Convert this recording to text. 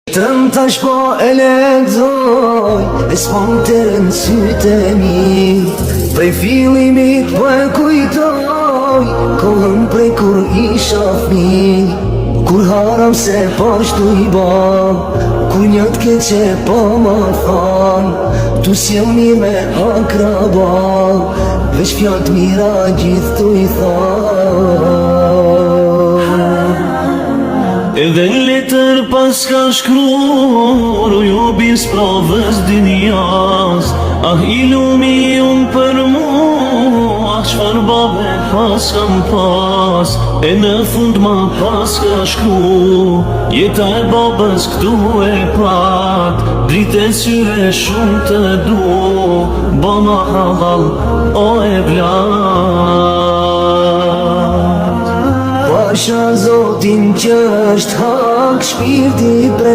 Tëm tash po e lexoj, e s'pon të në sytë e mi. Prej fillimit po e kujtoj, kohën prej kur isha fmi. Kur haram se po shtu i ban, kur një t'keqe po ma than, tu s'jel mirë me akraban, veç fjallë t'mira gjithë tu i than. Edhe në letër pas ka shkrur, u ju bis provës dinjas. Ah ilumi unë për mu, ah qfar babe pas kam pas. E në fund ma pas ka shkru, jeta e babës këtu e pat. Drite syre shumë të du, ba ma halal o e vlat. Pasha Zotin që është hak, shpirti pre